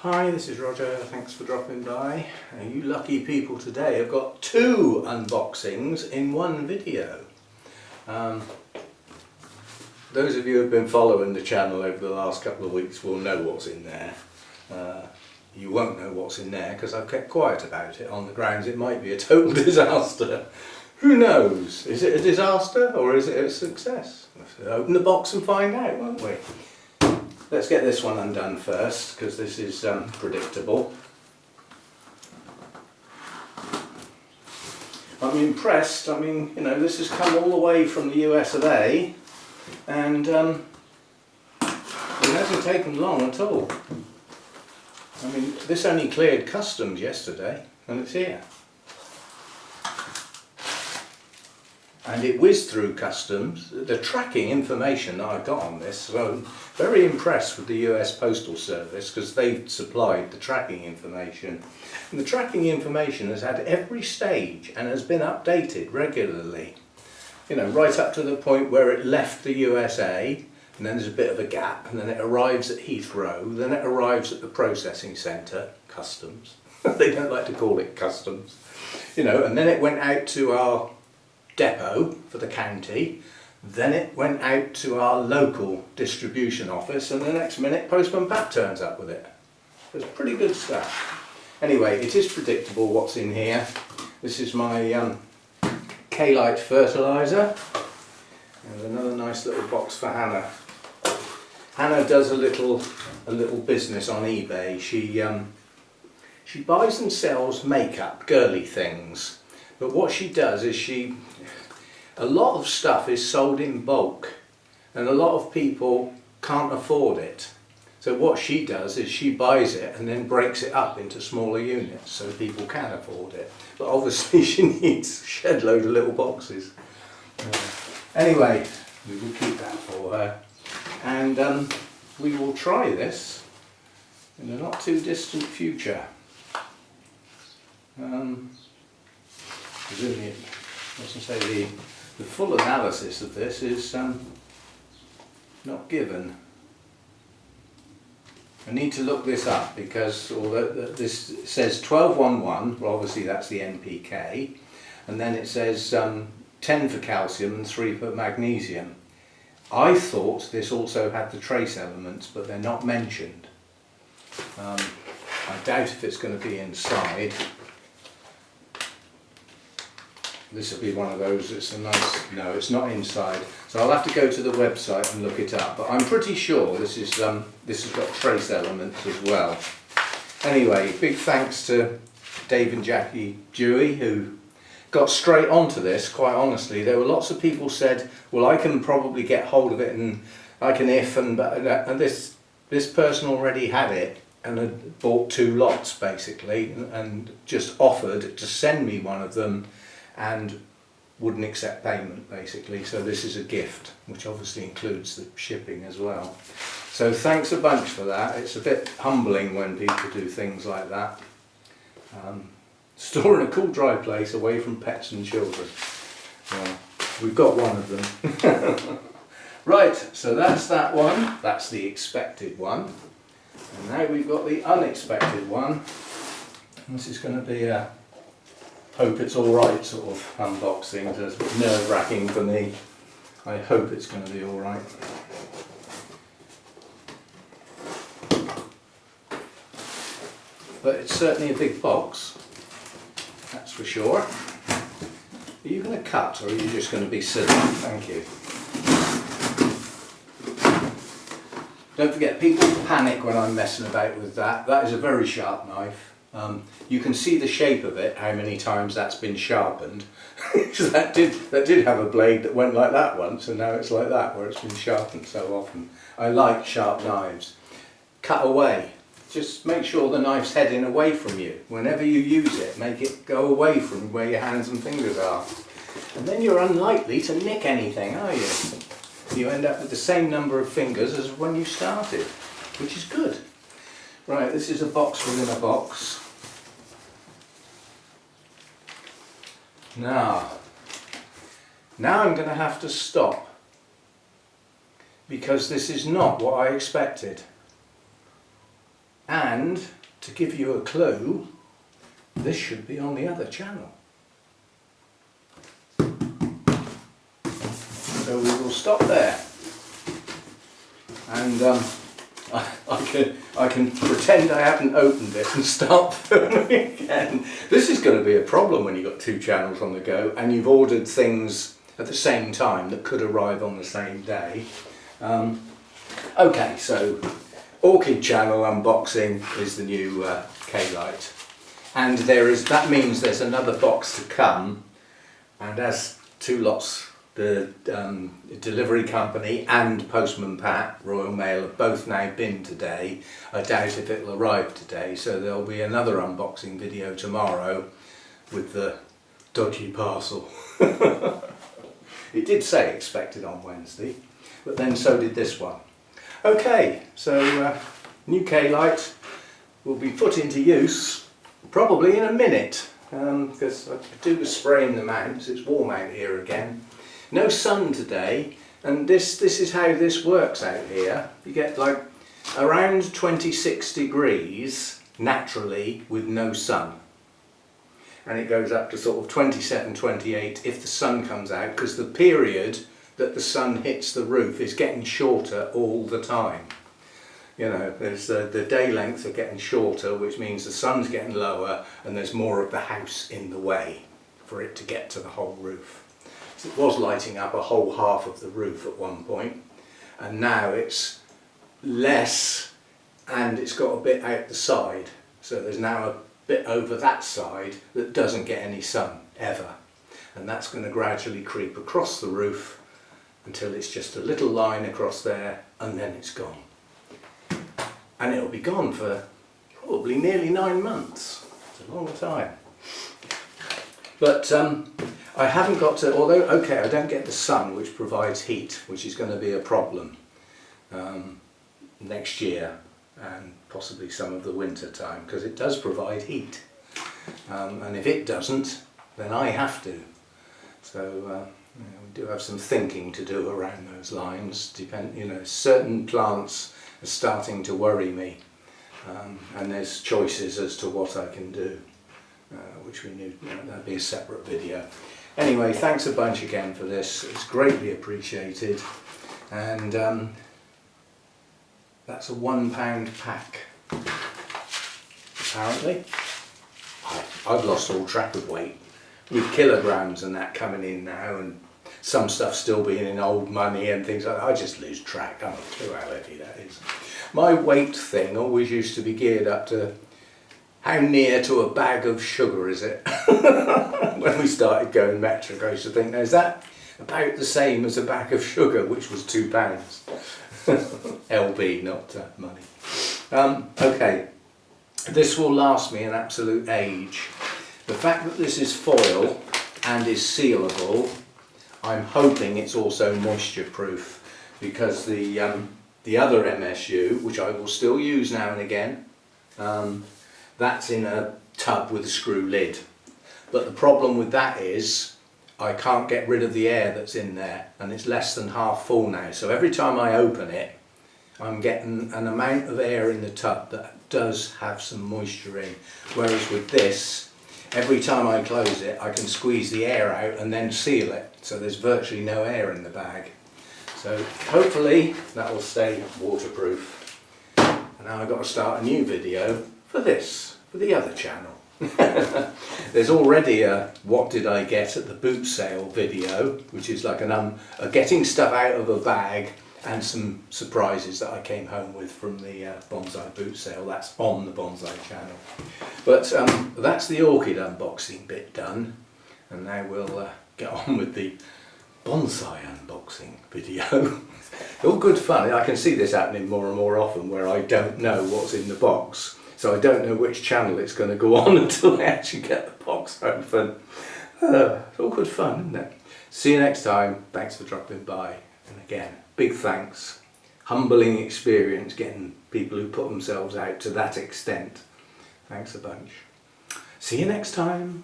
Hi, this is Roger, thanks for dropping by. You lucky people today have got 2 unboxings in one video. Those of you who have been following the channel over the last couple of weeks will know what's in there. You won't know what's in there because I've kept quiet about it on the grounds it might be a total disaster. Who knows? Is it a disaster or is it a success? Let's open the box and find out, won't we? Let's get this one undone first, because this is predictable. I'm impressed. I mean, you know, this has come all the way from the US of A, and it hasn't taken long at all. I mean, this only cleared customs yesterday, and it's here. And it whizzed through customs. The tracking information that I got on this, so I'm very impressed with the US Postal Service because they've supplied the tracking information. And the tracking information has had every stage and has been updated regularly. You know, right up to the point where it left the USA, and then there's a bit of a gap, and then it arrives at Heathrow, then it arrives at the processing centre, customs. They don't like to call it customs. You know, and then it went out to our depot for the county, then it went out to our local distribution office, and the next minute Postman Pat turns up with it. It's pretty good stuff. Anyway, it is predictable what's in here. This is my K-Lite fertiliser. There's another nice little box for Hannah. Hannah does a little business on eBay. She buys and sells makeup, girly things. But what she does is a lot of stuff is sold in bulk and a lot of people can't afford it. So what she does is she buys it and then breaks it up into smaller units so people can afford it. But obviously she needs a shed load of little boxes. Anyway, we will keep that for her. And we will try this in a not too distant future. Presumably, the full analysis of this is not given. I need to look this up because although this says 1211, well obviously that's the NPK, and then it says 10 for calcium and 3 for magnesium. I thought this also had the trace elements, but they're not mentioned. I doubt if it's going to be inside. This will be one of those, it's a nice, no it's not inside, so I'll have to go to the website and look it up, but I'm pretty sure this has got trace elements as well. Anyway, big thanks to Dave and Jackie Dewey who got straight onto this, quite honestly. There were lots of people said, well I can probably get hold of it and I can and this person already had it and had bought 2 lots basically and just offered to send me one of them and wouldn't accept payment basically, so this is a gift which obviously includes the shipping as well. So thanks a bunch for that. It's a bit humbling when people do things like that. Store in a cool dry place away from pets and children. Well, we've got one of them. Right, so that's that one, that's the expected one, and now we've got the unexpected one. This is going to be a hope it's alright sort of unboxing. It's a bit nerve-wracking for me. I hope it's going to be alright. But it's certainly a big box, that's for sure. Are you going to cut or are you just going to be silly? Thank you. Don't forget, people panic when I'm messing about with that. That is a very sharp knife. You can see the shape of it, how many times that's been sharpened. So that did have a blade that went like that once, and now it's like that, where it's been sharpened so often. I like sharp knives. Cut away. Just make sure the knife's heading away from you. Whenever you use it, make it go away from where your hands and fingers are. And then you're unlikely to nick anything, are you? You end up with the same number of fingers as when you started, which is good. Right, this is a box within a box. Now I'm going to have to stop because this is not what I expected. And to give you a clue, this should be on the other channel. So we will stop there. And I can pretend I haven't opened it and start filming again. This is going to be a problem when you've got two channels on the go and you've ordered things at the same time that could arrive on the same day. Okay, so Orchid channel unboxing is the new K-Lite, and that means there's another box to come, and as two lots, the delivery company and Postman Pat, Royal Mail, have both now been today. I doubt if it'll arrive today, so there'll be another unboxing video tomorrow with the dodgy parcel. It did say expected on Wednesday, but then so did this one. Okay, so new K-Lite will be put into use probably in a minute, because I do the spraying them out. It's warm out here again. No sun today, and this is how this works out here. You get like around 26 degrees naturally with no sun. And it goes up to sort of 27, 28 if the sun comes out, because the period that the sun hits the roof is getting shorter all the time. You know, there's the day lengths are getting shorter, which means the sun's getting lower and there's more of the house in the way for it to get to the whole roof. So it was lighting up a whole half of the roof at one point, and now it's less and it's got a bit out the side. So there's now a bit over that side that doesn't get any sun ever, and that's going to gradually creep across the roof until it's just a little line across there, and then it's gone. And it'll be gone for probably nearly 9 months. It's a long time. But I haven't got to, although okay, I don't get the sun, which provides heat, which is going to be a problem next year and possibly some of the winter time, because it does provide heat, and if it doesn't, then I have to. So we do have some thinking to do around those lines. Certain plants are starting to worry me, and there's choices as to what I can do, which we knew that'd be a separate video. Anyway, thanks a bunch again for this. It's greatly appreciated, and that's a £1 pack, apparently. I've lost all track of weight, with kilograms and that coming in now, and some stuff still being in old money and things like that. I just lose track. I don't know how heavy that is. My weight thing always used to be geared up to how near to a bag of sugar is it? When we started going metric, I used to think, now is that about the same as a bag of sugar, which was £2. LB, not money. Okay, this will last me an absolute age. The fact that this is foil and is sealable, I'm hoping it's also moisture proof, because the other MSU, which I will still use now and again, that's in a tub with a screw lid. But the problem with that is I can't get rid of the air that's in there, and it's less than half full now. So every time I open it, I'm getting an amount of air in the tub that does have some moisture in. Whereas with this, every time I close it, I can squeeze the air out and then seal it. So there's virtually no air in the bag. So hopefully that will stay waterproof. And now I've got to start a new video for this, for the other channel. There's already a what did I get at the boot sale video, which is like a getting stuff out of a bag and some surprises that I came home with from the bonsai boot sale. That's on the bonsai channel. But that's the orchid unboxing bit done, and now we'll get on with the bonsai unboxing video. All good fun. I can see this happening more and more often where I don't know what's in the box. So I don't know which channel it's going to go on until I actually get the box open. It's all good fun, isn't it? See you next time. Thanks for dropping by. And again, big thanks. Humbling experience getting people who put themselves out to that extent. Thanks a bunch. See you next time.